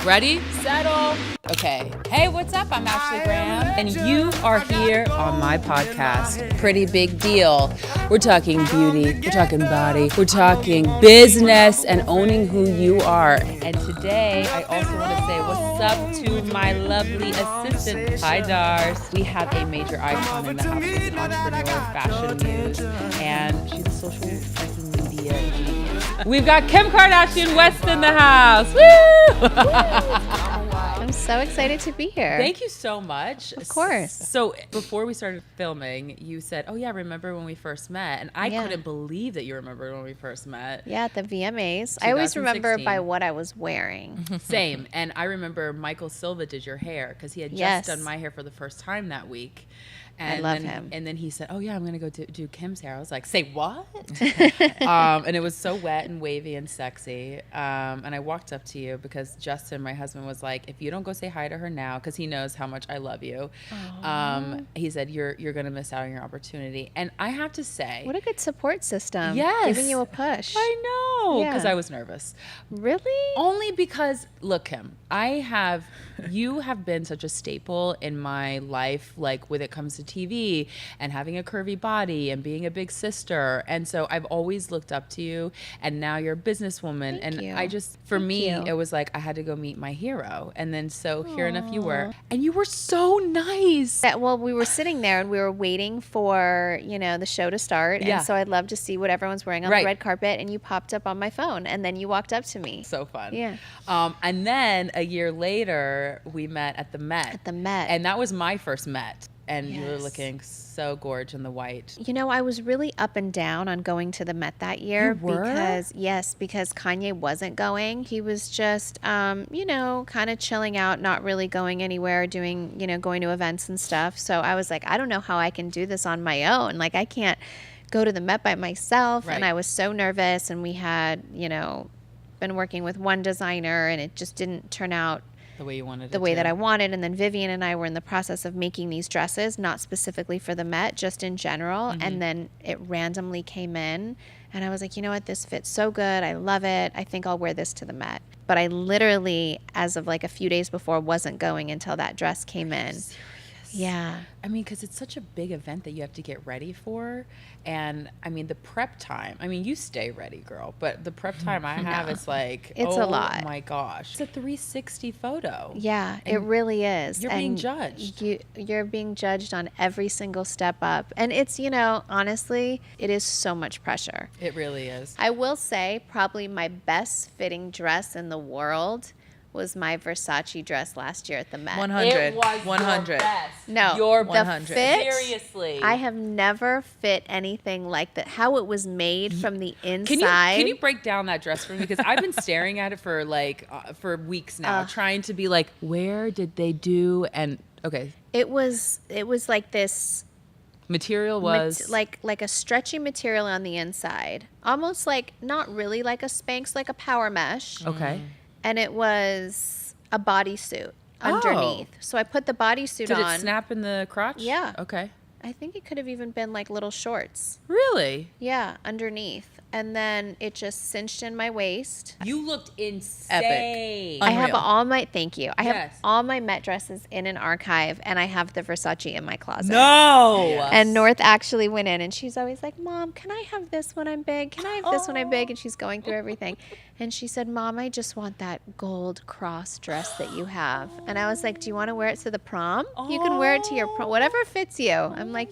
Ready? Settle. Okay. Hey, what's up? I'm Ashley Graham, and you are here on my podcast. Pretty big deal. We're talking beauty, we're talking body, we're talking business and owning who you are. And today, I also want to say what's up to my lovely assistant. Hi, Dars. We have a major icon in the house. She's an entrepreneur, fashion muse, and she's a social freaking media genius. We've got Kim Kardashian West in the house. Woo! I'm so excited to be here. Thank you so much. Of course. So before we started filming, you said, oh yeah, remember when we first met? And I couldn't believe that you remembered when we first met. Yeah, at the VMAs. I always remember by what I was wearing. Same. And I remember Michael Silva did your hair because he had just done my hair for the first time that week. And I love him. And then he said, oh, yeah, I'm going to go do Kim's hair. I was like, say what? And it was so wet and wavy and sexy. And I walked up to you because Justin, my husband, was like, if you don't go say hi to her now, because he knows how much I love you, he said, you're going to miss out on your opportunity. And I have to say. What a good support system. Yes. Giving you a push. I know. Because I was nervous. Really? Only because, look, Kim, you have been such a staple in my life, like when it comes to TV and having a curvy body and being a big sister. And so I've always looked up to you, and now you're a businesswoman. Thank you. I just, for Thank me, you. It was like I had to go meet my hero. And then so here enough you were. And you were so nice. Well, we were sitting there and we were waiting for, the show to start. Yeah. And so I'd love to see what everyone's wearing on the red carpet. And you popped up on my phone and then you walked up to me. So fun. Yeah. And then a year later, we met at the Met. At the Met. And that was my first Met. And you were Yes. looking so gorgeous in the white. I was really up and down on going to the Met that year. You were? Because Kanye wasn't going. He was just, kind of chilling out, not really going anywhere, going to events and stuff. So I was like, I don't know how I can do this on my own. Like, I can't go to the Met by myself. Right. And I was so nervous. And we had, been working with one designer, and it just didn't turn out The way you wanted it the way to. that I wanted. And then Vivian and I were in the process of making these dresses, not specifically for the Met, just in general. Mm-hmm. And then it randomly came in and I was like, you know what, this fits so good. I love it. I think I'll wear this to the Met. But I literally, as of like a few days before, wasn't going until that dress came in. Serious? Yeah. I mean, because it's such a big event that you have to get ready for. And I mean, the prep time, you stay ready, girl, but the prep time I have, it's like, It's a lot. Oh my gosh. It's a 360 photo. Yeah, And it really is. you're being judged. You're being judged on every single step up. And it's, honestly, it is so much pressure. It really is. I will say probably my best fitting dress in the world was my Versace dress last year at the Met. 100. It was 100. your best. No, Your the 100. fit, Seriously. I have never fit anything like that. How it was made from the inside. Can you break down that dress for me? Because I've been staring at it for for weeks now, trying to be like, where did they do? And okay, It was like this material was like a stretchy material on the inside, almost like not really like a Spanx, like a power mesh. okay. And it was a bodysuit underneath. So I put the bodysuit Did on. it snap in the crotch? Yeah. Okay. I think it could have even been like little shorts. Really? Yeah, underneath. And then it just cinched in my waist. You looked insane. I have Unreal. all my, thank you. I have Yes. all my Met dresses in an archive, and I have the Versace in my closet. No. And North actually went in, and she's always like, Mom, can I have this when I'm big? Can I have this when I'm big? And she's going through everything. And she said, Mom, I just want that gold cross dress that you have. And I was like, do you want to wear it to the prom? You can wear it to your prom, whatever fits you. I'm like,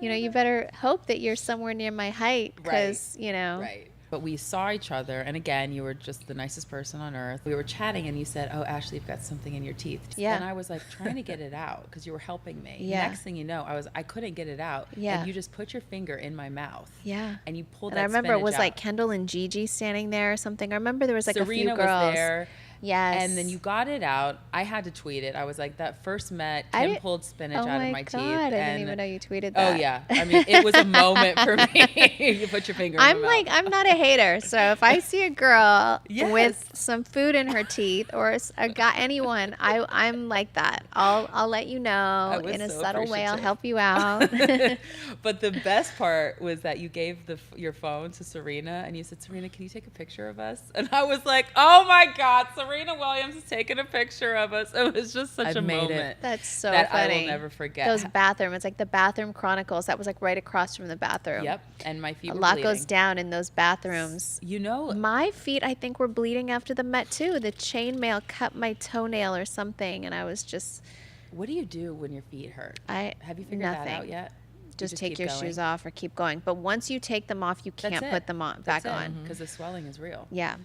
you better hope that you're somewhere near my height because, Right. But we saw each other, and again, you were just the nicest person on earth. We were chatting, and you said, oh, Ashley, you've got something in your teeth. Yeah. And I was like trying to get it out because you were helping me. Yeah. Next thing you know, I couldn't get it out. Yeah. And you just put your finger in my mouth. Yeah. And you pulled And that I remember it was spinach like out. Kendall and Gigi standing there or something. I remember there was like Serena a few girls. was there. Yes. And then you got it out. I had to tweet it. I was like, that first Met, I Kim did- pulled spinach Oh out my of my teeth. God, I didn't and- even know you tweeted Oh, that. yeah. I mean, it was a moment for me. You put your finger in I'm my like, mouth. I'm not a hater. So if I see a girl Yes. with some food in her teeth or a guy, anyone, I'm like that. I'll let you know was in a so subtle way. I'll appreciative. help you out. But the best part was that you gave your phone to Serena, and you said, Serena, can you take a picture of us? And I was like, oh my God, Serena. Serena Williams is taking a picture of us. It was just such a moment. That's so that funny. I will never forget. Those bathroom. It's like the Bathroom Chronicles. That was like right across from the bathroom. Yep. And my feet were bleeding. A lot bleeding. goes down in those bathrooms. You know. My feet, I think, were bleeding after the Met, too. The chainmail cut my toenail or something, and I was just... What do you do when your feet hurt? Have you figured that out yet? Just take your shoes off or keep going. But once you take them off, you can't put them back on. Because the swelling is real. Yeah.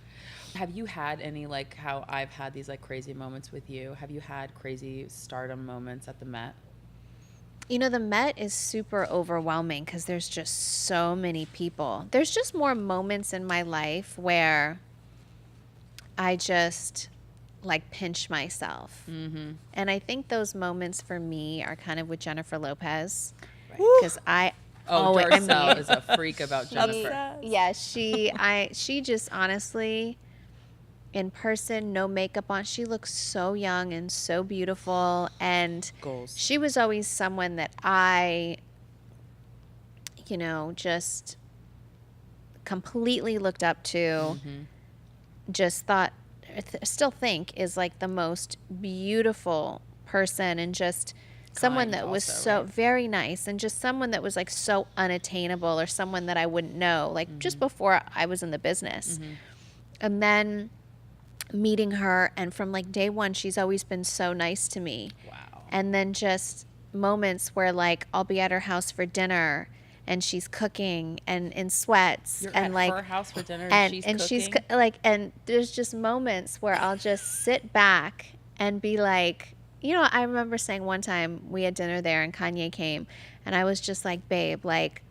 Have you had any, like how I've had these like crazy moments with you? Have you had crazy stardom moments at the Met? You know, the Met is super overwhelming because there's just so many people. There's just more moments in my life where I just like pinch myself. Mm-hmm. And I think those moments for me are kind of with Jennifer Lopez. Because Darcel is a freak about Jennifer. Yeah, she just honestly, in person, no makeup on, she looks so young and so beautiful. And Goals. She was always someone that I, just completely looked up to. Mm-hmm. Just thought, still think is like the most beautiful person, and just someone that was so very nice, and just someone that was like so unattainable, or someone that I wouldn't know, like just before I was in the business. And then meeting her, and from like day one, she's always been so nice to me. Wow. And then just moments where like I'll be at her house for dinner, and she's cooking and in sweats. You're and at like her house for dinner, and she's and cooking? she's like, and there's just moments where I'll just sit back and be like, I remember saying one time we had dinner there and Kanye came, and I was just like, babe, like,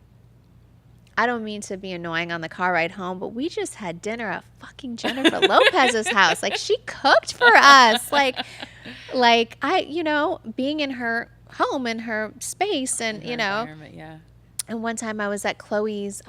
I don't mean to be annoying on the car ride home, but we just had dinner at fucking Jennifer Lopez's house. Like, she cooked for us. Like I, being in her home, in her space, and, environment, yeah. And one time I was at Chloe's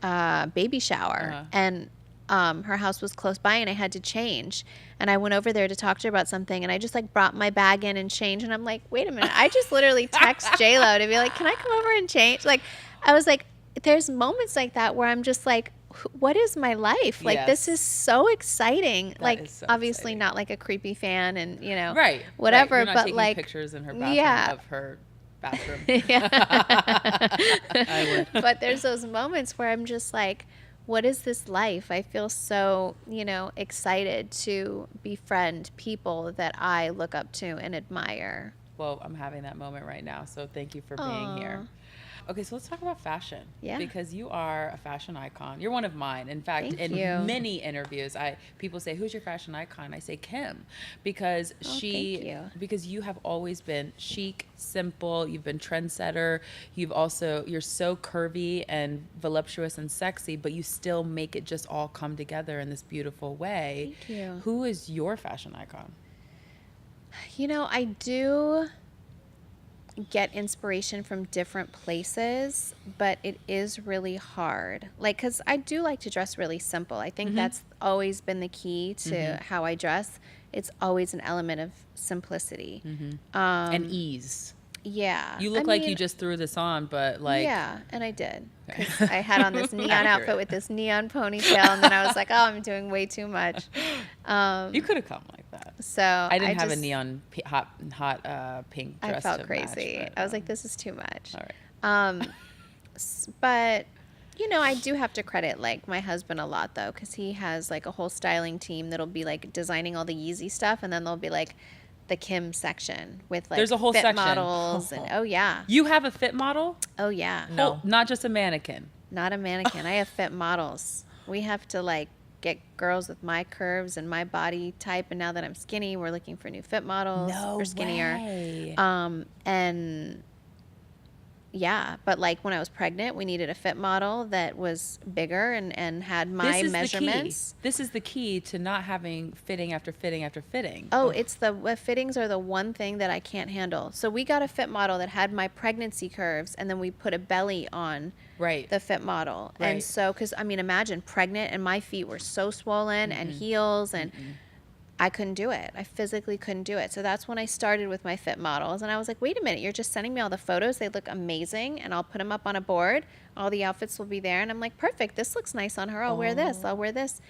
baby shower, and her house was close by, and I had to change. And I went over there to talk to her about something, and I just like brought my bag in and changed. And I'm like, wait a minute, I just literally text J-Lo to be like, can I come over and change? Like, I was like, there's moments like that where I'm just like, what is my life? Like, this is so exciting. That like, is so obviously exciting. not like a creepy fan, and Right. whatever. You're not but taking like pictures in her bathroom of her bathroom. I would. But there's those moments where I'm just like, what is this life? I feel so, excited to befriend people that I look up to and admire. Well, I'm having that moment right now, so thank you for being here. Okay, so let's talk about fashion. Yeah. Because you are a fashion icon. You're one of mine. In fact, Thank in you. many interviews, people say, "Who's your fashion icon?" I say Kim, because thank you. because you have always been chic, simple. You've been trendsetter. You're so curvy and voluptuous and sexy, but you still make it just all come together in this beautiful way. Thank you. Who is your fashion icon? I do get inspiration from different places, but it is really hard. Like, because I do like to dress really simple. I think that's always been the key to how I dress. It's always an element of simplicity. And ease. Yeah. You look like you just threw this on, but like... Yeah, and I did. Because I had on this neon outfit with this neon ponytail, and then I was like, oh, I'm doing way too much. You could have come like that. So I didn't have a neon hot pink dress. I felt to crazy. match, but, I was like, this is too much. All right. But, I do have to credit like my husband a lot though, because he has like a whole styling team that'll be like designing all the Yeezy stuff, and then there'll be like the Kim section with like there's a whole fit section. models and You have a fit model? Oh yeah. No, not just a mannequin. Not a mannequin. I have fit models. We have to like get girls with my curves and my body type, and now that I'm skinny, we're looking for new fit models or skinnier. Way. And yeah, but like when I was pregnant, we needed a fit model that was bigger and had my measurements. This is the key to not having fitting after fitting after fitting. Oh, it's the fittings are the one thing that I can't handle. So we got a fit model that had my pregnancy curves, and then we put a belly on the fit model. Right. And so, because I mean, imagine pregnant, and my feet were so swollen and heels, and I couldn't do it. I physically couldn't do it. So that's when I started with my fit models. And I was like, wait a minute, you're just sending me all the photos. They look amazing. And I'll put them up on a board. All the outfits will be there. And I'm like, perfect. This looks nice on her. I'll wear this. I'll wear this.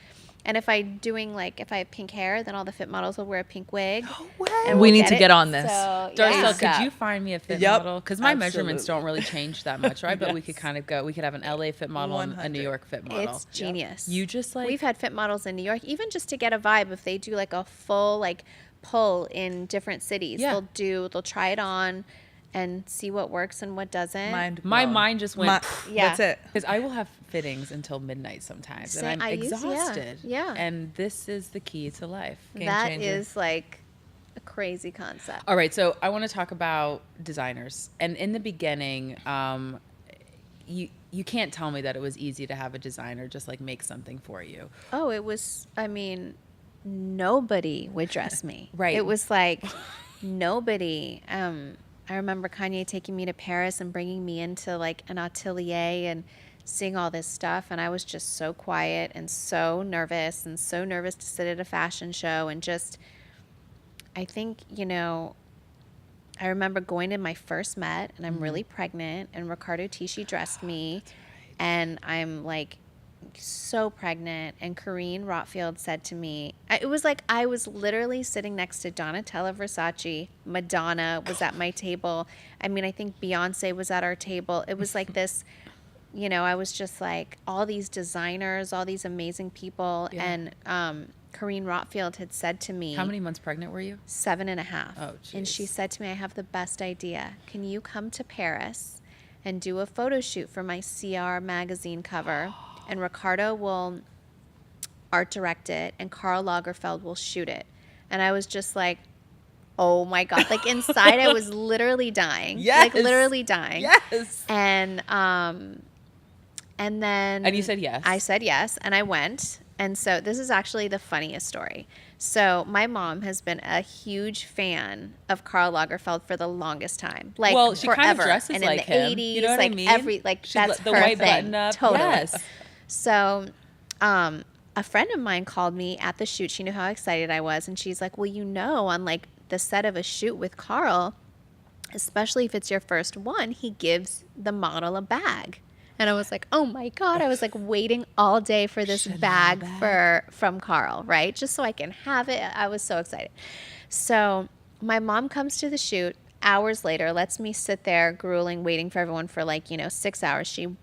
And if I have pink hair, then all the fit models will wear a pink wig. No way. And We we'll need to it. get on this. So, Darcel, yeah. could you find me a fit Yep. model? Because my measurements Absolutely. don't really change that much, right? But we could Yes. kind of go. We could have an LA fit model and a 100. New York fit model. It's genius. You just like We've had fit models in New York, even just to get a vibe. If they do like a full like pull in different cities, Yeah. they'll try it on and see what works and what doesn't. my mind just went. Yeah. That's it. Because I will have fittings until midnight sometimes, and I'm exhausted. Yeah. And this is the key to life. Game That changer. is like a crazy concept. All right, so I want to talk about designers. And in the beginning, you can't tell me that it was easy to have a designer just like make something for you. Oh, it was, I mean, nobody would dress me. Right. It was like nobody. I remember Kanye taking me to Paris and bringing me into like an atelier and seeing all this stuff. And I was just so quiet and so nervous to sit at a fashion show. And just, I think, I remember going to my first Met and I'm really pregnant and Riccardo Tisci dressed me. And I'm like so pregnant, and Karine Rotfield said to me, it was like I was literally sitting next to Donatella Versace, Madonna was at my table. I mean, I think Beyonce was at our table. It was like this, I was just like all these designers, all these amazing people. Yeah. And Karine Rotfield had said to me, How many months pregnant were you? 7.5. Oh, and she said to me, I have the best idea. Can you come to Paris and do a photo shoot for my CR magazine cover? And Riccardo will art direct it, and Karl Lagerfeld will shoot it. And I was just like, oh my God. Like inside I was literally dying. Yes. Like literally dying. Yes. And then And you said yes. I said yes, and I went. And so this is actually the funniest story. So my mom has been a huge fan of Karl Lagerfeld for the longest time, like Well, she forever. kind of dresses and like in the him. 80s, You know what I like mean? that's the her white thing. button up. Totally. Yes. So, a friend of mine called me at the shoot. She knew how excited I was, and she's like, "Well, on like the set of a shoot with Karl, especially if it's your first one, he gives the model a bag." And I was like, "Oh my God!" I was like waiting all day for this bag from Karl, right? Just so I can have it. I was so excited. So my mom comes to the shoot hours later, lets me sit there grueling, waiting for everyone for 6 hours. She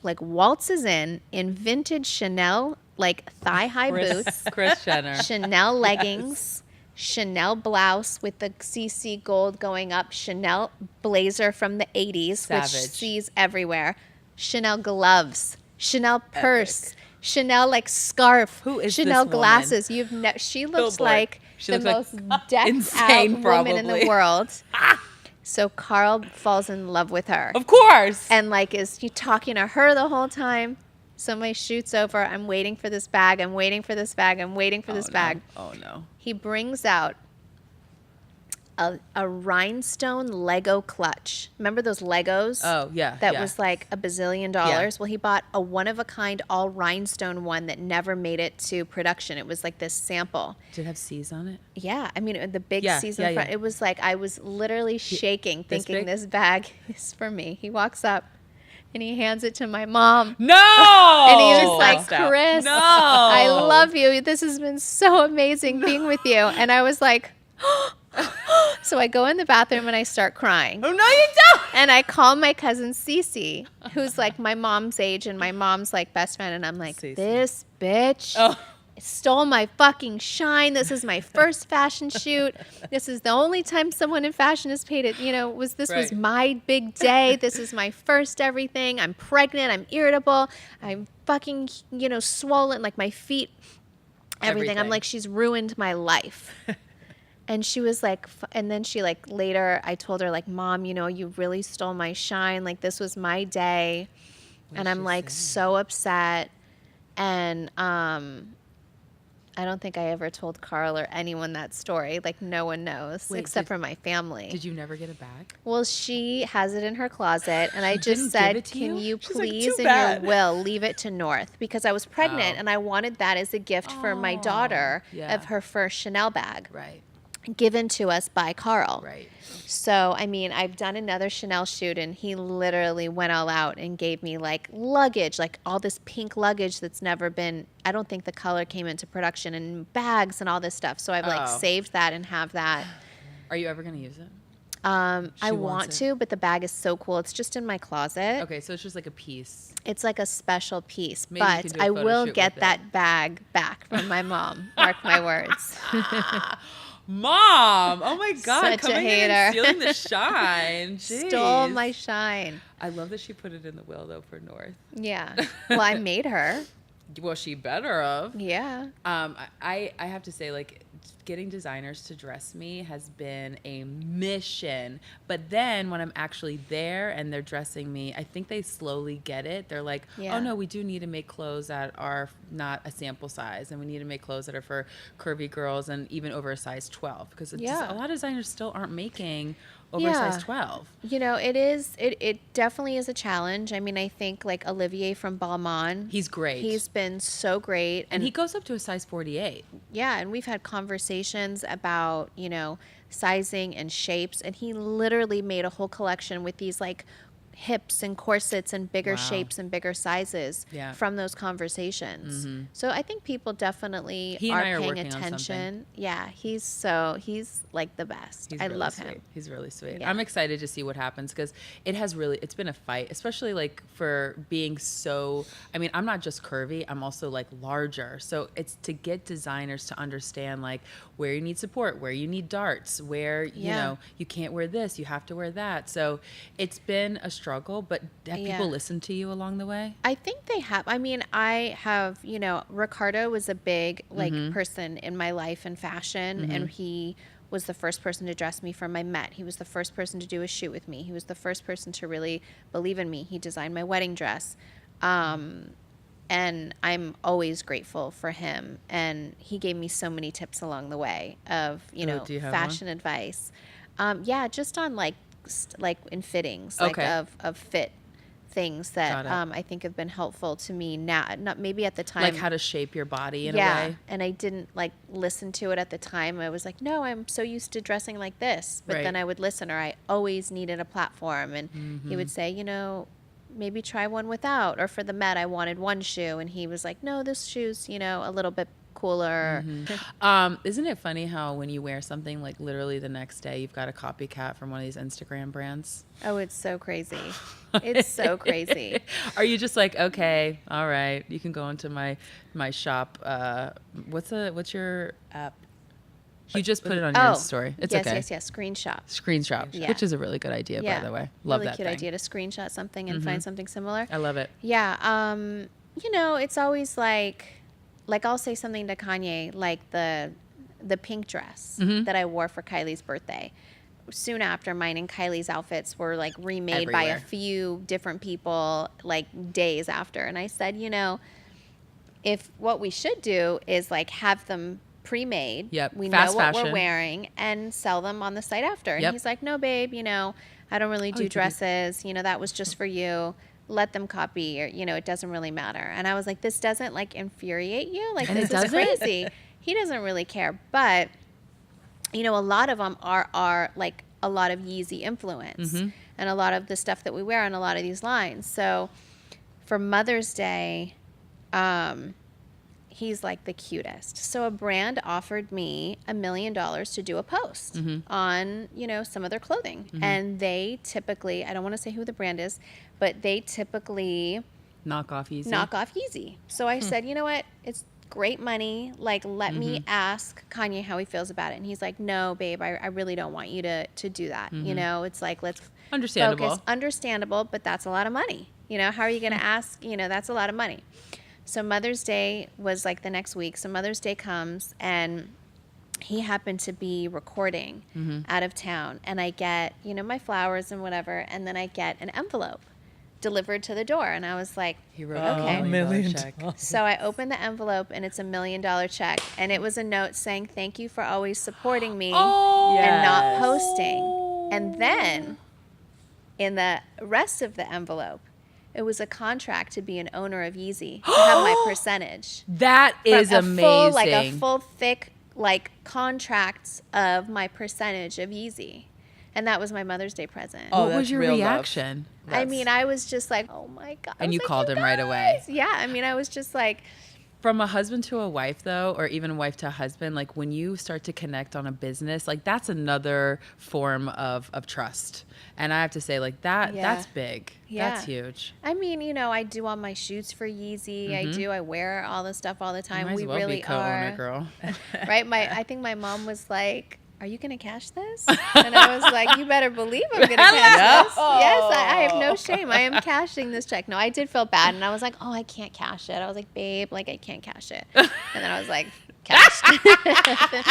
waltzes in vintage Chanel thigh-high boots, Kris Jenner. Chanel leggings, Chanel blouse with the CC gold going up, Chanel blazer from the 80s, which Savage. sees everywhere, Chanel gloves, Chanel purse, Chanel scarf, Who is Chanel this woman? glasses. She looks Billboard. like She the looks most like decked insane, out woman in probably. the world. So Karl falls in love with her. Of course. And is he talking to her the whole time? So my shoot's over. I'm waiting for this bag. I'm waiting for this bag. I'm waiting for this bag. Oh no. He brings out a rhinestone Lego clutch. Remember those Legos? Oh yeah. That yeah. was like $1 billion. Yeah. Well, he bought a one-of-a-kind all rhinestone one that never made it to production. It was like this sample. Did it have C's on it? Yeah, I mean the big Yeah, season yeah, front. yeah. It was like I was literally shaking, this thinking big? this bag is for me. He walks up and he hands it to my mom. No. And he was like, Passed out. Chris, No. I love you. This has been so amazing being with you. And I was like, so I go in the bathroom and I start crying. Oh, no, you don't. And I call my cousin Cece, who's like my mom's age and my mom's best friend. And I'm like, Cece. this bitch Oh. stole my fucking shine. This is my first fashion shoot. This is the only time someone in fashion has paid it. Was Right. my big day. This is my first everything. I'm pregnant. I'm irritable. I'm fucking, swollen, my feet, everything. I'm Everything. like, she's ruined my life. And she was like, and then she later I told her Mom, you really stole my shine. This was my day. And I'm so upset. And I don't think I ever told Karl or anyone that story. No one knows except for my family. Did you never get a bag? Well, she has it in her closet, and I didn't just give said, it to "Can you?" you She's like, please, "Too in bad." your will, leave it to North?" Because I was pregnant, Oh. and I wanted that as a gift for my daughter yeah. of her first Chanel bag. Right. given to us by Carl. Right. So, I mean, I've done another Chanel shoot and he literally went all out and gave me like luggage, like all this pink luggage that's never been, I don't think the color came into production, and bags and all this stuff. So I've like saved that and have that. Are you ever going to use it? I want to, but the bag is so cool. It's just in my closet. Okay, so it's just like a piece. It's like a special piece, Maybe you can but do a I photo will shoot get with that it. bag back from my mom. Mark my words. Mom! Oh my God! Such a Coming in and hater. stealing the shine. Jeez. Stole my shine. I love that she put it in the will though for North. Yeah. Well, I made her. Well, she better have. Yeah. I have to say, like, getting designers to dress me has been a mission. But then when I'm actually there and they're dressing me, I think they slowly get it. They're like, Yeah. oh no, we do need to make clothes that are not a sample size, and we need to make clothes that are for curvy girls and even over a size 12, because it's just, a lot of designers still aren't making over a size 12. You know, it definitely is a challenge. I mean, I think like Olivier from Balmain. He's great. He's been so great. And he goes up to a size 48. Yeah, and we've had conversations about, you know, sizing and shapes, and he literally made a whole collection with these like hips and corsets and bigger shapes and bigger sizes from those conversations. Mm-hmm. So I think people definitely are paying attention. Yeah, he's like the best. I love him. He's really sweet. Yeah. I'm excited to see what happens, because it's been a fight, especially like for being so, I mean, I'm not just curvy, I'm also like larger. So it's to get designers to understand like where you need support, where you need darts, where, you know, you can't wear this, you have to wear that. So it's been a struggle, but have people listened to you along the way? I think they have. I mean, I have, you know, Ricardo was a big like person in my life in fashion, and he was the first person to dress me for my Met. He was the first person to do a shoot with me. He was the first person to really believe in me. He designed my wedding dress. And I'm always grateful for him. And he gave me so many tips along the way of, you know, fashion advice. Yeah, just on like in fittings, like of fit things that I think have been helpful to me now. Not maybe at the time, like how to shape your body in a way. And I didn't like listen to it at the time. I was like, no, I'm so used to dressing like this. But then I would listen, or I always needed a platform, and he would say, you know, maybe try one without. Or for the Met, I wanted one shoe, and he was like, no, this shoe's, you know, a little bit cooler. Isn't it funny how when you wear something, like literally the next day you've got a copycat from one of these Instagram brands? Oh, it's so crazy. It's so crazy. Are you just like, okay, all right, you can go into my shop. What's your app? You just put it on your story. It's okay. Yes. Screenshot, which is a really good idea, by the way. Love really that cute thing. idea to screenshot something and find something similar. I love it. Yeah. You know, it's always like I'll say something to Kanye, like the pink dress that I wore for Kylie's birthday. Soon after, mine and Kylie's outfits were like remade by a few different people, like days after. And I said, you know, if what we should do is like have them pre-made, we know what we're wearing, and sell them on the site after. And he's like, no, babe, you know, I don't really do dresses. You know, that was just for you. Let them copy, or, you know, it doesn't really matter. And I was like, this doesn't like infuriate you? Like, this is crazy. He doesn't really care. But, you know, a lot of them are like a lot of Yeezy influence and a lot of the stuff that we wear on a lot of these lines. So for Mother's Day, he's like the cutest. So a brand offered me $1 million to do a post on, you know, some of their clothing. And they typically, I don't want to say who the brand is, but they typically knock off Yeezy. So I said, you know what? It's great money. Like, let me ask Kanye how he feels about it. And he's like, no, babe, I really don't want you to do that. You know, it's like, let's focus. Understandable, but that's a lot of money. You know, how are you going to ask? You know, that's a lot of money. So Mother's Day was like the next week. So Mother's Day comes, and he happened to be recording out of town. And I get, you know, my flowers and whatever. And then I get an envelope delivered to the door. And I was like, he wrote okay. $1 million check. So I opened the envelope, and it's $1 million check. And it was a note saying, thank you for always supporting me and not posting. And then in the rest of the envelope, it was a contract to be an owner of Yeezy, to have my percentage. That is amazing. A full thick like contracts of my percentage of Yeezy. And that was my Mother's Day present. Oh, What was that's your real love. reaction? I mean, I was just like, oh my God. I And was you like, called him right away. guys. Yeah. I mean, I was just like, From a husband to a wife, though, or even a wife to a husband, like when you start to connect on a business, like that's another form of trust. And I have to say, like Yeah. that's big. Yeah. That's huge. I mean, you know, I do all my shoots for Yeezy. I wear all this stuff all the time. You might We as well really be co-owner, are. girl. Right? I think my mom was like, are you going to cash this? And I was like, you better believe I'm going to cash this. Yes, I have no shame. I am cashing this check. No, I did feel bad. And I was like, oh, I can't cash it. I was like, babe, like I can't cash it. And then I was like, cashed.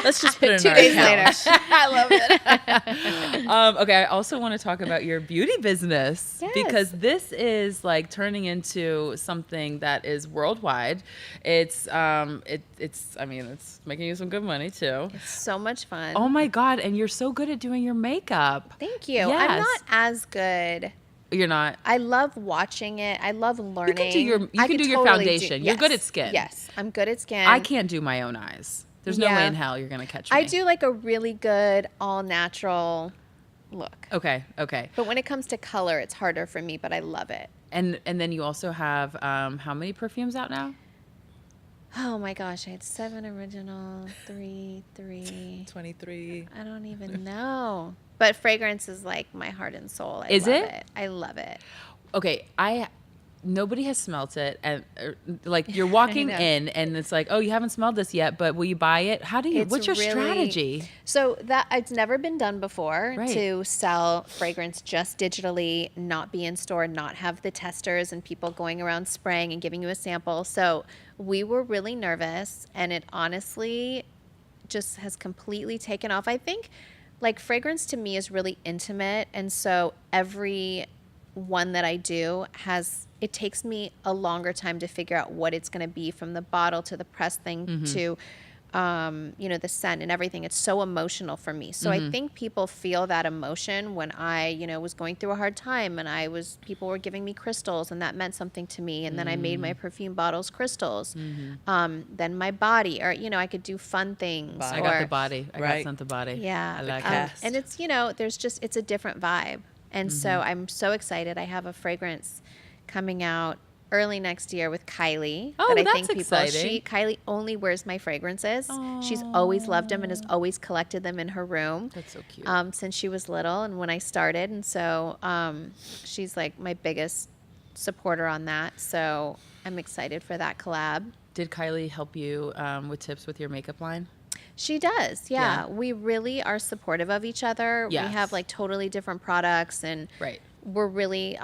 Let's just put it in 2 our days account. later. I love it. Okay, I also want to talk about your beauty business Yes. because this is like turning into something that is worldwide. It's it's making you some good money too. It's so much fun. Oh my God, and you're so good at doing your makeup. Thank you. I'm Yes. not as good. You're not. I love watching it. I love learning. You I can could do your totally foundation. You're good at skin. Yes, I'm good at skin. I can't do my own eyes. There's no Yeah. way in hell you're gonna catch me. I do like a really good all natural look. Okay. But when it comes to color, it's harder for me, but I love it. And then you also have how many perfumes out now? Oh my gosh, I had 7 original, 3. 23. I don't even know. But fragrance is like my heart and soul. Is love it? I love it. Okay, nobody has smelt it, and like you're walking know. in and it's like, oh, you haven't smelled this yet, but will you buy it? How do you? It's What's your really- strategy? So that it's never been done before Right. to sell fragrance just digitally, not be in store, not have the testers and people going around spraying and giving you a sample. So we were really nervous, and it honestly just has completely taken off. I think like fragrance to me is really intimate, and so every one that I do it takes me a longer time to figure out what it's going to be, from the bottle to the press thing to the scent and everything. It's so emotional for me. So I think people feel that emotion when I, was going through a hard time and people were giving me crystals, and that meant something to me. And then I made my perfume bottles crystals. Then my body, or, I could do fun things. I got the body. I got Right. sent the body. Yeah. I like Okay. it. And it's, it's a different vibe. And so I'm so excited. I have a fragrance coming out early next year with Kylie. Oh, that I that's think people, exciting. Kylie only wears my fragrances. She's always loved them and has always collected them in her room. That's so cute. Since she was little and when I started. And so she's like my biggest supporter on that. So I'm excited for that collab. Did Kylie help you with tips with your makeup line? She does, yeah. Yeah. We really are supportive of each other. Yes. We have like totally different products, and Right. we're really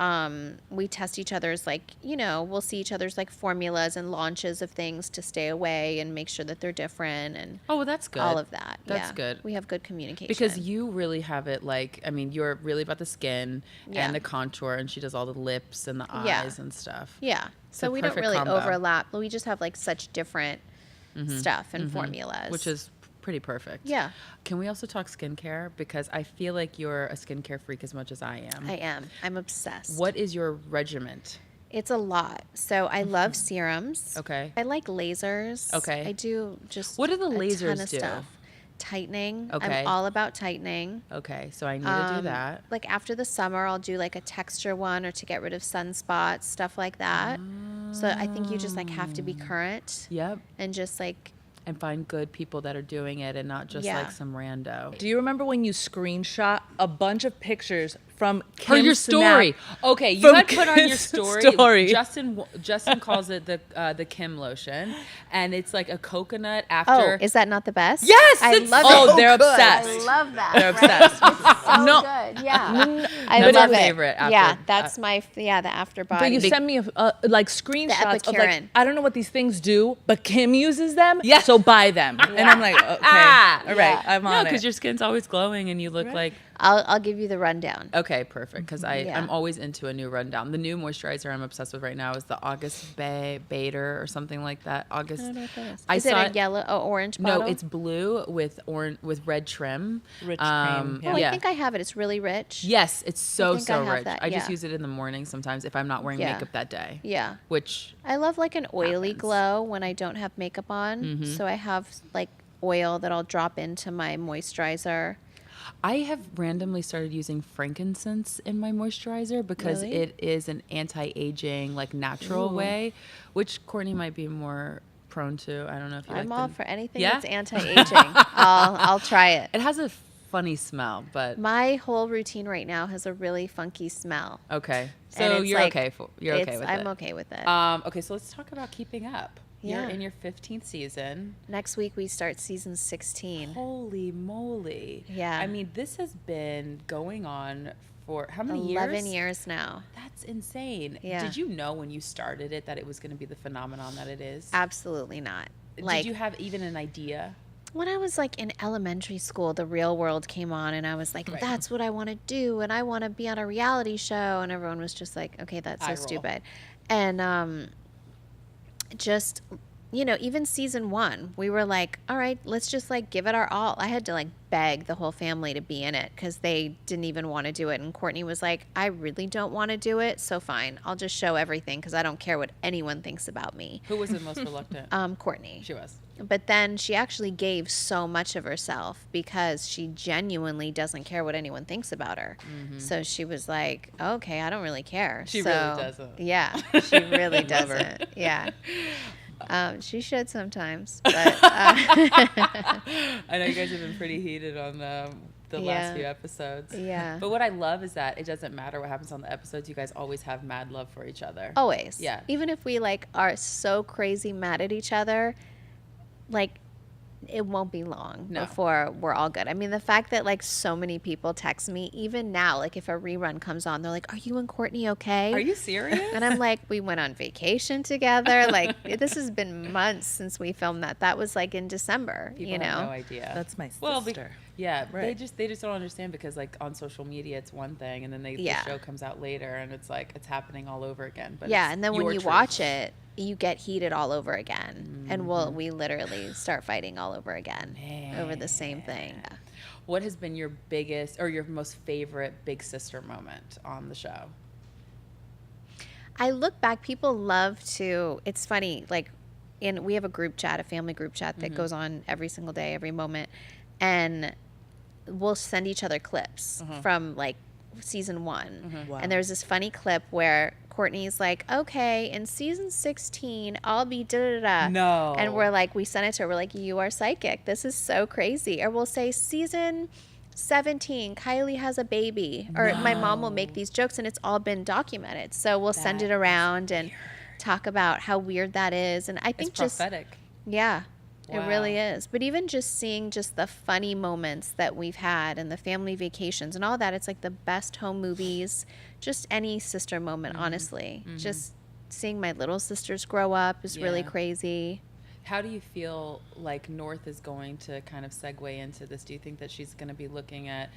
we test each other's we'll see each other's like formulas and launches of things to stay away and make sure that they're different and Oh, well, that's good. all of that. That's Yeah. good. We have good communication. Because you really have it you're really about the skin Yeah. and the contour, and she does all the lips and the Yeah. eyes and stuff. yeah. So a we don't perfect really combo. overlap. We just have like such different stuff and formulas. Which is pretty perfect. Yeah. Can we also talk skincare? Because I feel like you're a skincare freak as much as I am. I am. I'm obsessed. What is your regiment? It's a lot. So I love serums. Okay. I like lasers. Okay. I do just What do the a ton lasers of do? stuff. Tightening. Okay. I'm all about tightening. Okay, so I need to do that. Like after the summer, I'll do like a texture one or to get rid of sunspots, stuff like that. So I think you just like have to be current Yep. and just like, And find good people that are doing it and not just Yeah. like some rando. Do you remember when you screenshot a bunch of pictures from For Kim's your story. Snap? Okay, you From had put on your Kim's story. story. Justin calls it the Kim lotion, and it's like a coconut after. oh, is that not the best? Yes, I it's love Oh, it. they're good. obsessed. I love that. They're right? obsessed. So No. good. Yeah. I That's love my it. favorite after- yeah, that's my the after body. But you sent me like screenshots of like, Epicurean. I don't know what these things do, but Kim uses them, Yes. so buy them. And I'm like, okay, all right, Yeah. I'm no, on because it. your skin's always glowing and you look like. I'll give you the rundown. Okay, perfect. Because Yeah. I'm always into a new rundown. The new moisturizer I'm obsessed with right now is the August Bader or something like that. August. I don't know what that is. I Is it saw a yellow or orange bottle? No, it's blue with red trim. Rich cream, yeah. Oh, yeah. I think I have it. It's really rich. Yes, it's so think I have rich. that, I just yeah. use it in the morning sometimes if I'm not wearing Yeah. makeup that day. Yeah. Which I love like an oily Happens. glow when I don't have makeup on. So I have like oil that I'll drop into my moisturizer. I have randomly started using frankincense in my moisturizer because Really? it is an anti-aging, like natural way, which Courtney might be more prone to. I don't know if you I'm like all the- for anything Yeah? that's anti-aging. I'll try it. It has a funny smell, but My whole routine right now has a really funky smell. okay. And So it's you're like- okay. You're okay with it. I'm okay with it. Okay, so let's talk about keeping up. Yeah. You're in your 15th season. Next week we start season 16. Holy moly. Yeah. I mean, this has been going on for how many 11 years? years now. That's insane. Yeah. Did you know when you started it that it was going to be the phenomenon that it is? Absolutely not. Did you have even an idea? When I was like in elementary school, The Real World came on and I was like, Right. that's what I want to do. And I want to be on a reality show. And everyone was just like, okay, that's so Eye roll. stupid. And just, even season 1, we were like, all right, let's just like give it our all. I had to like beg the whole family to be in it because they didn't even want to do it. And Courtney was like, I really don't want to do it. So fine, I'll just show everything because I don't care what anyone thinks about me. Who was the most reluctant? Courtney. She was. But then she actually gave so much of herself because she genuinely doesn't care what anyone thinks about her. So she was like, okay, I don't really care. She So, really doesn't. Yeah, she really Love her. doesn't. Yeah. She should sometimes. But I know you guys have been pretty heated on the Yeah. last few episodes. Yeah. But what I love is that it doesn't matter what happens on the episodes. You guys always have mad love for each other. always. Yeah. Even if we like are so crazy mad at each other, like it won't be long No. before we're all good. I mean, the fact that like so many people text me, even now, like if a rerun comes on, they're like, are you and Courtney okay? Are you serious? And I'm like, we went on vacation together. Like this has been months since we filmed that. That was like in December, People have no idea. That's my sister. Well, yeah, Right. they just don't understand because like on social media it's one thing and then Yeah. the show comes out later and it's like it's happening all over again. But yeah, it's and then when your you truth. watch it, you get heated all over again. And we literally start fighting all over again over the same thing. What has been your biggest or your most favorite big sister moment on the show? I look back, people love to, it's funny, like we have a group chat, a family group chat that goes on every single day, every moment. And we'll send each other clips from like season 1. Wow. And there's this funny clip where Courtney's like, okay, in season 16, I'll be da-da-da. No. And we're like, we send it to her, we're like, you are psychic. This is so crazy. Or we'll say season 17, Kylie has a baby. Or my mom will make these jokes and it's all been documented. So we'll send it around and talk about how weird that is. And I think It's prophetic. yeah, it Wow. really is. But even just seeing just the funny moments that we've had and the family vacations and all that, it's like the best home movies, just any sister moment, honestly. Just seeing my little sisters grow up is really Yeah. crazy. How do you feel like North is going to kind of segue into this? Do you think that she's going to be looking at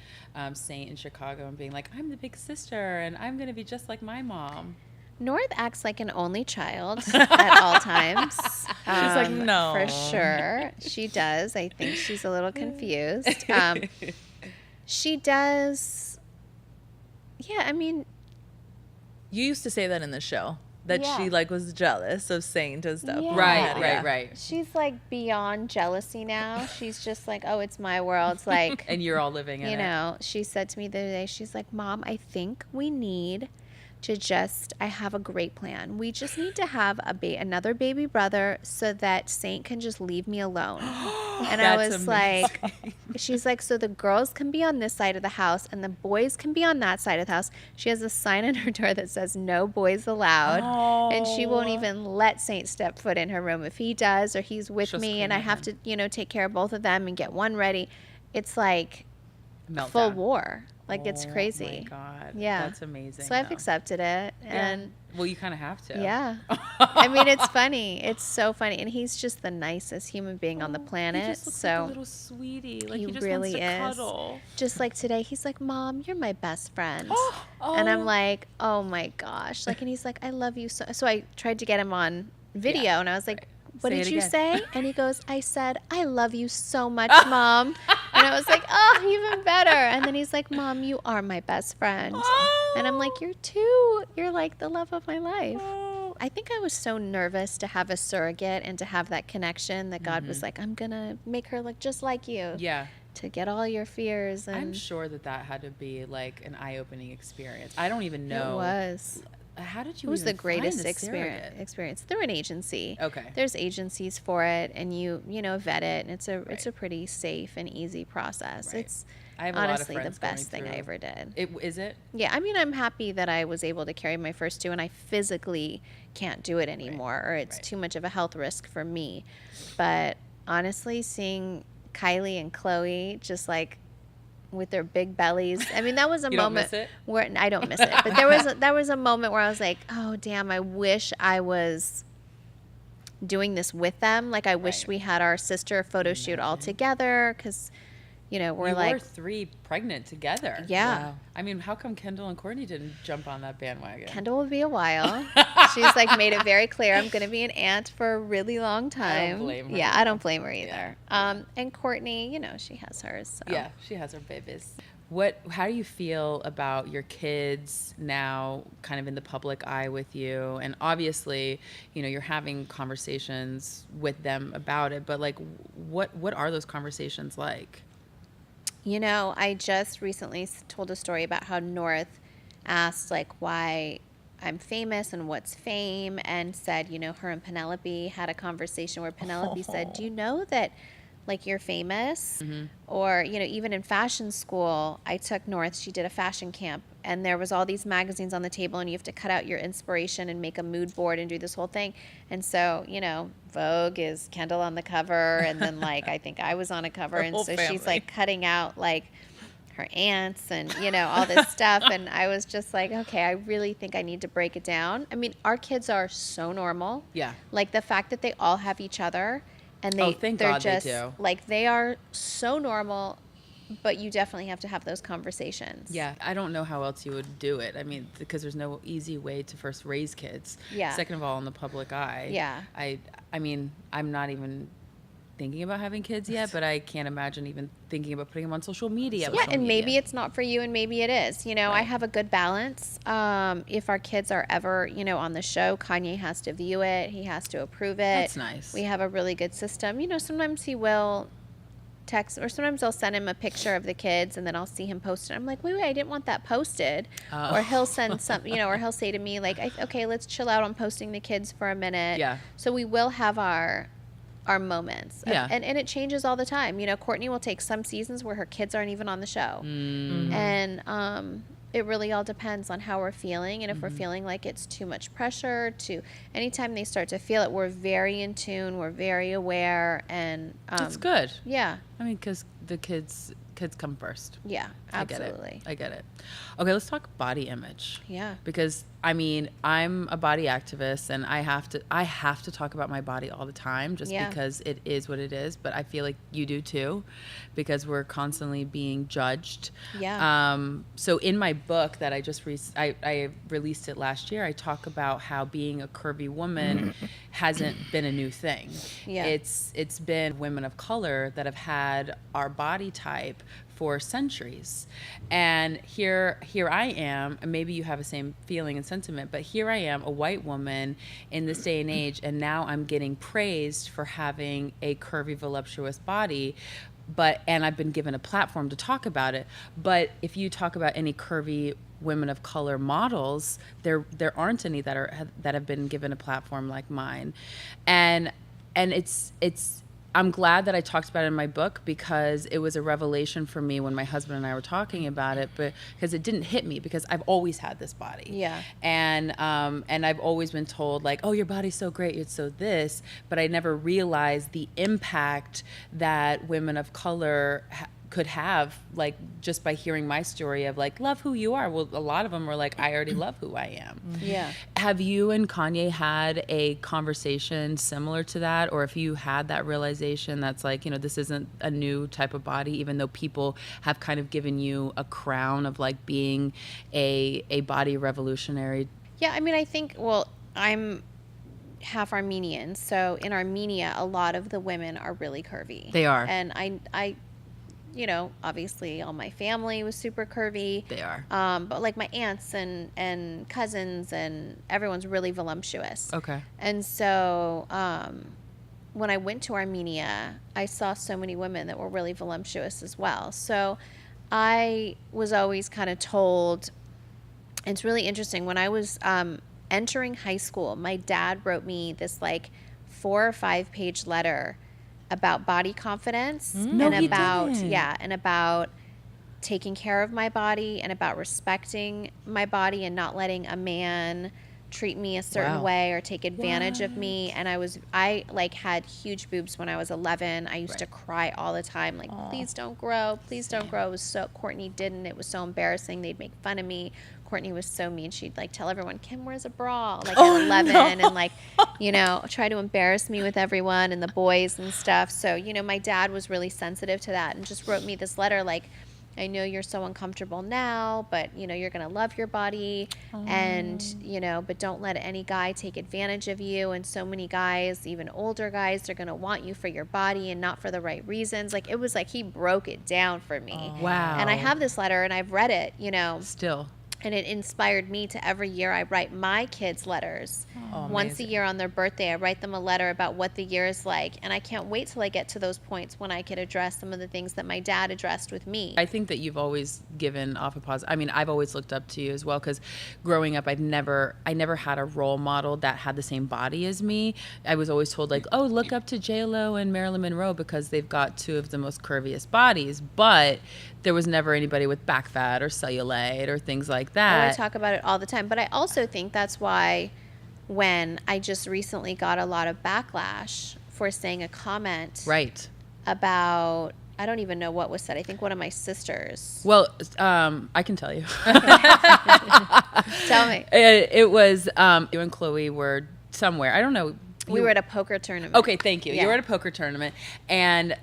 Saint in Chicago and being like, I'm the big sister and I'm going to be just like my mom? North acts like an only child at all times. She's like, no. For sure. She does. I think she's a little confused. She does. Yeah, I mean, You used to say that in the show, that Yeah. she like was jealous of Saint and stuff. Yeah. Right, Yeah. right. she's like beyond jealousy now. She's just like, oh, it's my world. It's like, And you're all living in you it. know, she said to me the other day, she's like, Mom, I think we need to I have a great plan. We just need to have another baby brother so that Saint can just leave me alone. And I That's was amazing. like, she's like, so the girls can be on this side of the house and the boys can be on that side of the house. She has a sign on her door that says no boys allowed. And she won't even let Saint step foot in her room. If he does or he's with She'll me and scream I at have to, take care of both of them and get one ready, it's like Meltdown. full war. Like it's Oh crazy. my God. Yeah. That's amazing. So I've though. accepted it. And Well, you kind of have to. yeah. I mean, it's funny. It's so funny. And he's just the nicest human being on the planet. He just looks So like a little sweetie. Like he he just really wants to is. cuddle. just like today, he's like, Mom, you're my best friend. Oh. And I'm like, oh my gosh. Like, and he's like, I love you so. So I tried to get him on video and I was like, what Say did it you again. say? And he goes, I said, I love you so much, Mom. And I was like, oh, even better. And then he's like, Mom, you are my best friend. And I'm like, you're like the love of my life. Oh, I think I was so nervous to have a surrogate and to have that connection that God was like, I'm going to make her look just like you. Yeah. To get all your fears. And I'm sure that had to be like an eye-opening experience. I don't even know. It was. How did you It was even the greatest find a surrogate? experience through an agency. Okay. There's agencies for it, and you vet it, and it's a pretty safe and easy process. Right. It's I have a honestly lot of friends the best going thing I through- ever did. Is it? Yeah, I mean, I'm happy that I was able to carry my first two, and I physically can't do it anymore, or it's Right. too much of a health risk for me. But honestly, seeing Kylie and Chloe just like with their big bellies, I mean, that was a You don't moment miss it? where I don't miss it, but there was a moment where I was like, oh damn, I wish I was doing this with them. Like I wish Right. we had our sister photo shoot all together, because we're You like were 3 pregnant together. Yeah. Wow. I mean, how come Kendall and Courtney didn't jump on that bandwagon? Kendall will be a while. She's like made it very clear, I'm going to be an aunt for a really long time. blame her. Yeah, I don't blame her either. Yeah. And Courtney, she has hers. So. Yeah, she has her babies. How do you feel about your kids now kind of in the public eye with you? And obviously, you're having conversations with them about it, but like what are those conversations like? I just recently told a story about how North asked like why I'm famous and what's fame, and said, her and Penelope had a conversation where Penelope said, do you know that like you're famous? Mm-hmm. Or, even in fashion school, I took North, she did a fashion camp, and there was all these magazines on the table, and you have to cut out your inspiration and make a mood board and do this whole thing. And so, Vogue is Kendall on the cover, and then like I think I was on a cover, Her and whole so family. she's like cutting out like her aunts and all this stuff, and I was just like, okay, I really think I need to break it down. I mean, our kids are so normal. Yeah. Like the fact that they all have each other, and Thank they're God they just do. like, they are so normal, but you definitely have to have those conversations. Yeah, I don't know how else you would do it. I mean, because there's no easy way to first raise kids. Yeah. Second of all, in the public eye. Yeah. I mean, I'm not even thinking about having kids yet, but I can't imagine even thinking about putting them on social media. Yeah, and maybe it's not for you, and maybe it is. I Right. have a good balance. If our kids are ever, on the show, Kanye has to view it. He has to approve it. That's nice. We have a really good system. Sometimes he will text, or sometimes I'll send him a picture of the kids, and then I'll see him post it. I'm like, wait, I didn't want that posted. Oh. Or he'll send some, or he'll say to me like, okay, let's chill out on posting the kids for a minute. Yeah. So we will have our moments. Yeah. And it changes all the time. Courtney will take some seasons where her kids aren't even on the show. Mm-hmm. And it really all depends on how we're feeling. And if we're feeling like it's too much pressure, anytime they start to feel it, we're very in tune, we're very aware. And That's good. yeah. I mean, because the kids come first. Yeah, absolutely. I get it. Okay, let's talk body image. Yeah. Because I mean, I'm a body activist, and I have to talk about my body all the time, just Yeah. because it is what it is. But I feel like you do too, because we're constantly being judged. Yeah. So in my book that I just I released it last year, I talk about how being a curvy woman hasn't been a new thing. Yeah. It's been women of color that have had our body type for centuries. And here I am, and maybe you have the same feeling and sentiment, but here I am, a white woman in this day and age, and now I'm getting praised for having a curvy, voluptuous body. And I've been given a platform to talk about it. But if you talk about any curvy women of color models, there aren't any that have been given a platform like mine. And it's I'm glad that I talked about it in my book, because it was a revelation for me when my husband and I were talking about it, but because it didn't hit me, because I've always had this body. Yeah. And I've always been told like, oh, your body's so great, it's so this, but I never realized the impact that women of color could have, like, just by hearing my story of like, love who you are. Well, a lot of them were like, I already love who I am. Yeah. Have you and Kanye had a conversation similar to that? Or if you had that realization that's like, this isn't a new type of body, even though people have kind of given you a crown of like being a body revolutionary? Yeah, I mean, I think, well, I'm half Armenian. So in Armenia, a lot of the women are really curvy. They are. And I you know, obviously all my family was super curvy. They are. But like my aunts and cousins and everyone's really voluptuous. Okay. And so when I went to Armenia, I saw so many women that were really voluptuous as well. So I was always kind of told, it's really interesting. When I was entering high school, my dad wrote me this like 4 or 5 page letter about body confidence No, and he about didn't. and about taking care of my body and about respecting my body and not letting a man treat me a certain Wow. way or take advantage of me. And I like had huge boobs when I was 11. I used to cry all the time, like, please don't grow, please don't grow. It was so, Courtney didn't. It was so embarrassing. They'd make fun of me. Courtney was so mean. She'd like tell everyone, Kim wears a bra, like at 11, and like, you know, try to embarrass me with everyone and the boys and stuff. So, you know, my dad was really sensitive to that and just wrote me this letter like, I know you're so uncomfortable now, but, you know, you're going to love your body and, you know, but don't let any guy take advantage of you. And so many guys, even older guys, they're going to want you for your body and not for the right reasons. Like, it was like he broke it down for me. Wow. And I have this letter and I've read it, you know. Still. And it inspired me to every year I write my kids letters. Once a year on their birthday, I write them a letter about what the year is like. And I can't wait till I get to those points when I could address some of the things that my dad addressed with me. I think that you've always given off a positive. I mean, I've always looked up to you as well because growing up, I never had a role model that had the same body as me. I was always told like, oh, look up to J-Lo and Marilyn Monroe because they've got 2 of the most curviest bodies. But there was never anybody with back fat or cellulite or things like that. I talk about it all the time. But I also think that's why when I just recently got a lot of backlash for saying a comment Right. about, I don't even know what was said. I think one of my sisters. Well, I can tell you. Tell me. It was you and Chloe were somewhere. I don't know. We were at a poker tournament. Okay, thank you. Yeah. You were at a poker tournament, and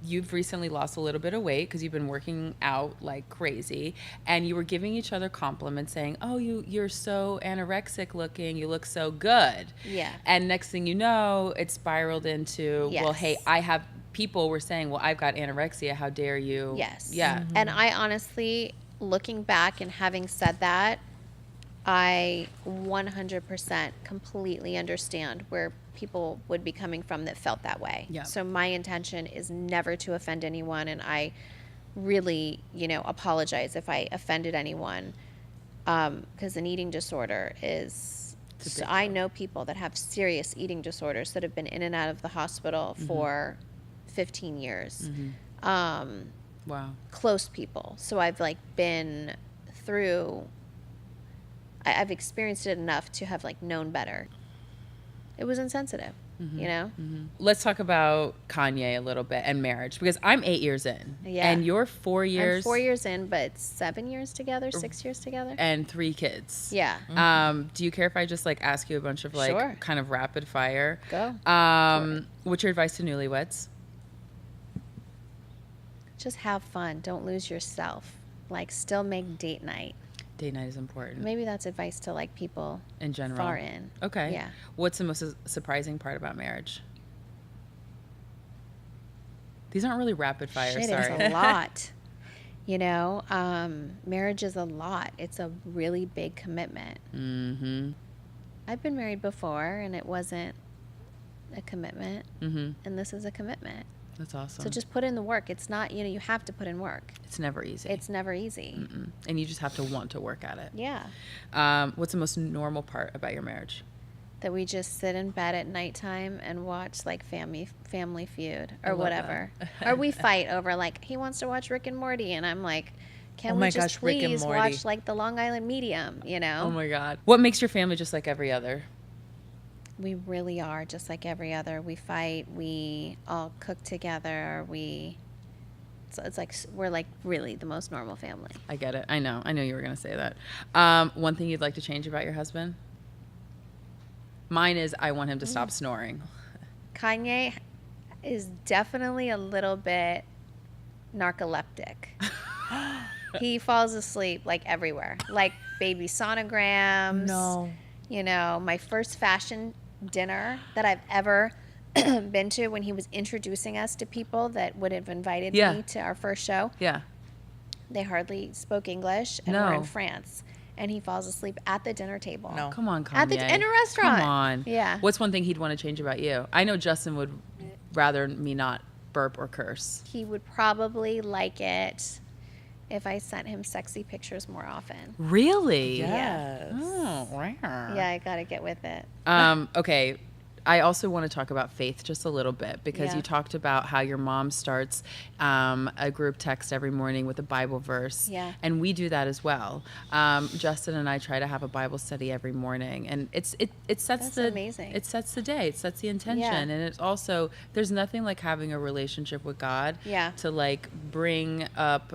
you've recently lost a little bit of weight because you've been working out like crazy, and you were giving each other compliments, saying, "Oh, you're so anorexic looking. You look so good." Yeah. And next thing you know, it spiraled into, well, Yes. hey, people were saying, well, I've got anorexia. How dare you? Yes. Yeah. And I honestly, looking back and having said that, I 100% completely understand where people would be coming from that felt that way. Yeah. So my intention is never to offend anyone, and I really, you know, apologize if I offended anyone, because an eating disorder is. So I know people that have serious eating disorders that have been in and out of the hospital for 15 years. Wow. Close people. So I've like been through. I've experienced it enough to have like known better. It was insensitive, you know? Let's talk about Kanye a little bit and marriage because I'm 8 years in. Yeah. And you're 4 years. I'm 4 years in, but 7 years together, 6 years together. And 3 kids. Yeah. Do you care if I just like ask you a bunch of like Sure. kind of rapid fire? Go. What's your advice to newlyweds? Just have fun. Don't lose yourself. Like, still make date night. Date night is important. Maybe that's advice to like people in general. far in. Okay. Yeah. What's the most surprising part about marriage? These aren't really rapid fire. Shit, sorry. it's a lot. You know, marriage is a lot. It's a really big commitment. Mm-hmm. I've been married before, and it wasn't a commitment, Mm-hmm. and this is a commitment. That's awesome. So just put in the work. It's not, you know, you have to put in work. It's never easy. It's never easy. Mm-mm. And you just have to want to work at it. Yeah. What's the most normal part about your marriage? That we just sit in bed at nighttime and watch like Family Feud I or love whatever. Or we fight over like, he wants to watch Rick and Morty, and I'm like, can Oh we my just gosh, Rick and please Morty. watch like the Long Island Medium, you know? Oh my God. What makes your family just like every other? We really are just like every other. We fight. We all cook together. So it's like we're like really the most normal family. I get it. I know you were going to say that. One thing you'd like to change about your husband? Mine is I want him to stop snoring. Kanye is definitely a little bit narcoleptic. He falls asleep like everywhere, like baby sonograms. No. You know, my first fashion dinner that I've ever been to when he was introducing us to people that would have invited me to our first show. Yeah. They hardly spoke English, and we're in France. And he falls asleep at the dinner table. No. Come on, Kanye. In a restaurant. Come on. Yeah. What's one thing he'd want to change about you? I know Justin would rather me not burp or curse. He would probably like it if I sent him sexy pictures more often. Really? Yes. Oh, rare. Yeah, I got to get with it. Okay. I also want to talk about faith just a little bit because Yeah. you talked about how your mom starts a group text every morning with a Bible verse. Yeah. And we do that as well. Justin and I try to have a Bible study every morning, and it sets That's amazing. It sets the day. It sets the intention, Yeah. and it's also there's nothing like having a relationship with God. Yeah. To like bring up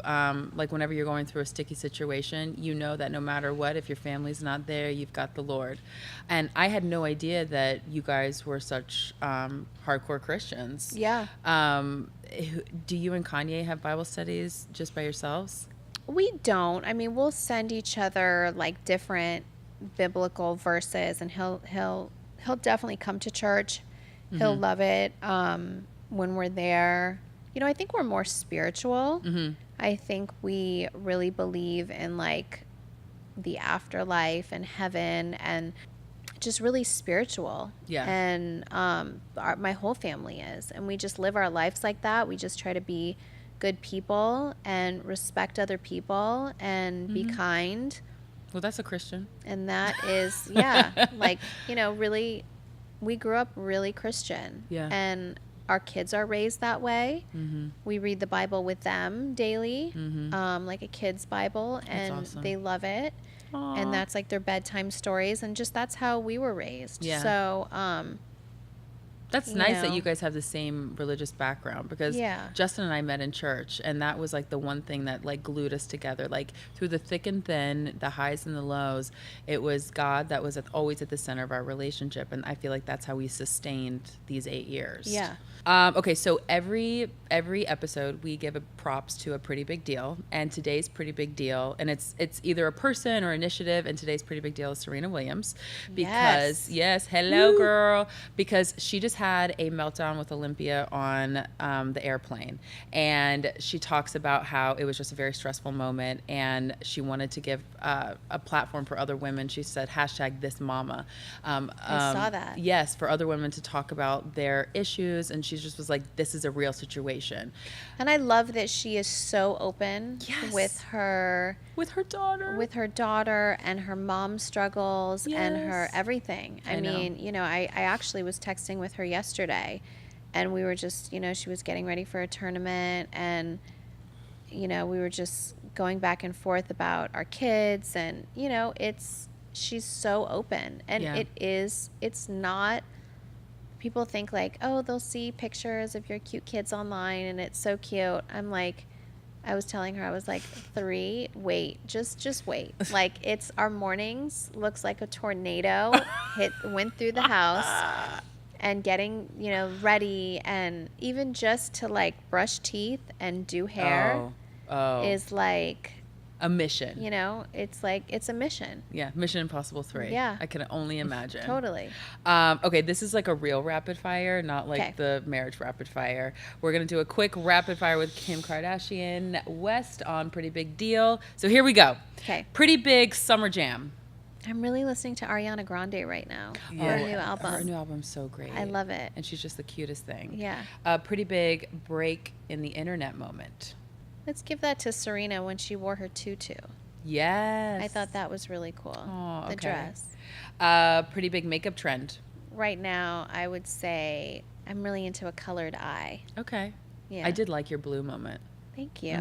like whenever you're going through a sticky situation, you know that no matter what, if your family's not there, you've got the Lord. And I had no idea that you guys were such hardcore Christians. Yeah. Do you and Kanye have Bible studies just by yourselves? We don't. I mean, we'll send each other like different biblical verses, and he'll definitely come to church. He'll love it when we're there. You know, I think we're more spiritual. I think we really believe in like the afterlife and heaven and just really spiritual. Yeah. And my whole family is. And we just live our lives like that. We just try to be good people and respect other people and be kind. Well, that's a Christian. And that is, yeah, like, you know, really, we grew up really Christian. Yeah. And our kids are raised that way. We read the Bible with them daily, like a kid's Bible, and awesome. they love it. Aww. And that's like their bedtime stories, and just that's how we were raised. Yeah. So, That's you nice that know. you guys have the same religious background because Yeah. Justin and I met in church, and that was like the one thing that like glued us together. Like through the thick and thin, the highs and the lows, it was God that was always at the center of our relationship, and I feel like that's how we sustained these 8 years. Yeah. Okay, so every episode we give a props to a pretty big deal, and today's pretty big deal, and it's either a person or initiative, and today's pretty big deal is Serena Williams because hello girl, because she just had a meltdown with Olympia on the airplane, and she talks about how it was just a very stressful moment, and she wanted to give a platform for other women. She said #ThisMama. I saw that. Yes, for other women to talk about their issues, and she just was like, this is a real situation. And I love that she is so open Yes. with her daughter and her mom struggles and her Yes. everything. I know. mean, you know, I actually was texting with her yesterday, and we were just, you know, she was getting ready for a tournament, and, you know, we were just going back and forth about our kids, and, you know, she's so open, and Yeah. it's not, people think like, oh, they'll see pictures of your cute kids online and it's so cute. I'm like, I was telling her, I was like, 3, wait, just wait. Like, it's our mornings looks like a tornado went through the house, and getting, you know, ready, and even just to like brush teeth and do hair is like a mission. you know, it's like, it's a mission. Yeah, Mission Impossible 3. Yeah. I can only imagine. Totally. Okay, this is like a real rapid fire, not like 'Kay. the marriage rapid fire. We're going to do a quick rapid fire with Kim Kardashian West on Pretty Big Deal. So here we go. Okay. Pretty Big Summer Jam. I'm really listening to Ariana Grande right now. Yeah. Her new album. Her new album's so great. I love it. And she's just the cutest thing. Yeah. Pretty big break in the internet moment. Let's give that to Serena when she wore her tutu. Yes. I thought that was really cool. Oh, the okay. dress. Pretty big makeup trend. Right now, I would say I'm really into a colored eye. Okay. Yeah. I did like your blue moment. Thank you.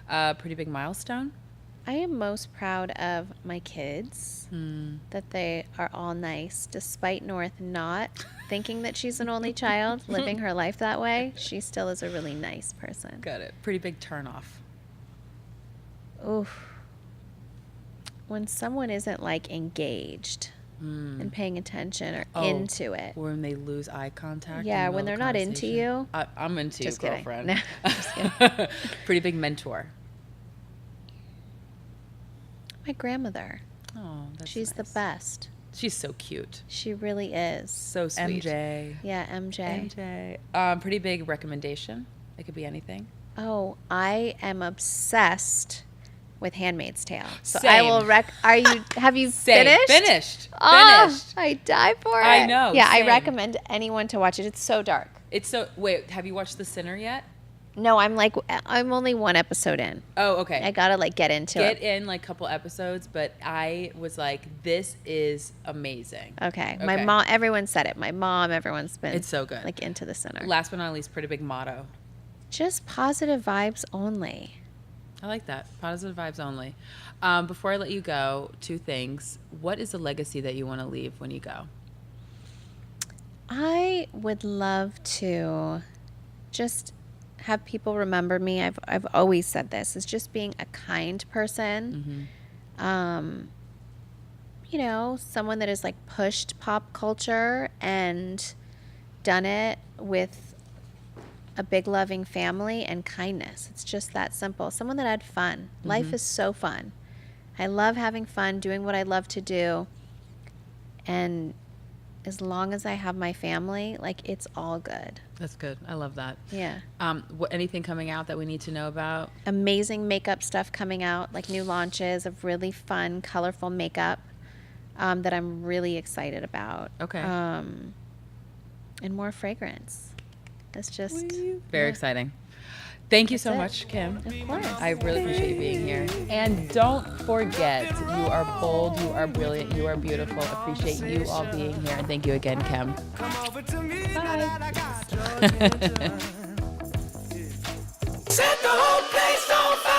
Mm-hmm. Pretty big milestone. I am most proud of my kids, that they are all nice, despite North not thinking that she's an only child, living her life that way. She still is a really nice person. Got it. Pretty big turn off. Oof. When someone isn't like engaged and paying attention or into it. When they lose eye contact. Yeah, in the when middle they're of not into conversation. you. I'm into Just you, kidding. girlfriend. No, just kidding. Pretty big mentor. My grandmother. Oh, that's She's the nice. best. She's so cute. She really is. So sweet. MJ. Yeah, MJ. MJ. Pretty big recommendation. It could be anything. Oh, I am obsessed with Handmaid's Tale. So Same. I will have you Same. finished? Finished. Oh, Finished. I die for it. I know, Yeah, same. I recommend anyone to watch it. It's so dark. It's so. Wait, have you watched The Sinner yet? No, I'm only one episode in. Oh, okay. I gotta get into Get it. in like a couple episodes, but I was like, this is amazing. Okay. My mom, everyone said it. My mom, everyone's been. It's so good. Like into the center. Last but not least, pretty big motto. Just positive vibes only. I like that. Positive vibes only. Before I let you go, 2 things. What is the legacy that you want to leave when you go? I would love to just have people remember me. I've always said this, is just being a kind person. You know, someone that has like pushed pop culture and done it with a big loving family and kindness. It's just that simple. Someone that had fun. Life is so fun. I love having fun, doing what I love to do. And as long as I have my family, like, it's all good. That's good. I love that. Yeah. Anything coming out that we need to know about? Amazing makeup stuff coming out, like new launches of really fun, colorful makeup that I'm really excited about. Okay. And more fragrance. It's just Very exciting. Thank you so it. much, Kim. Of course. I really appreciate you being here. And don't forget, you are bold, you are brilliant, you are beautiful. Appreciate you all being here. And thank you again, Kim. Set the whole place on fire.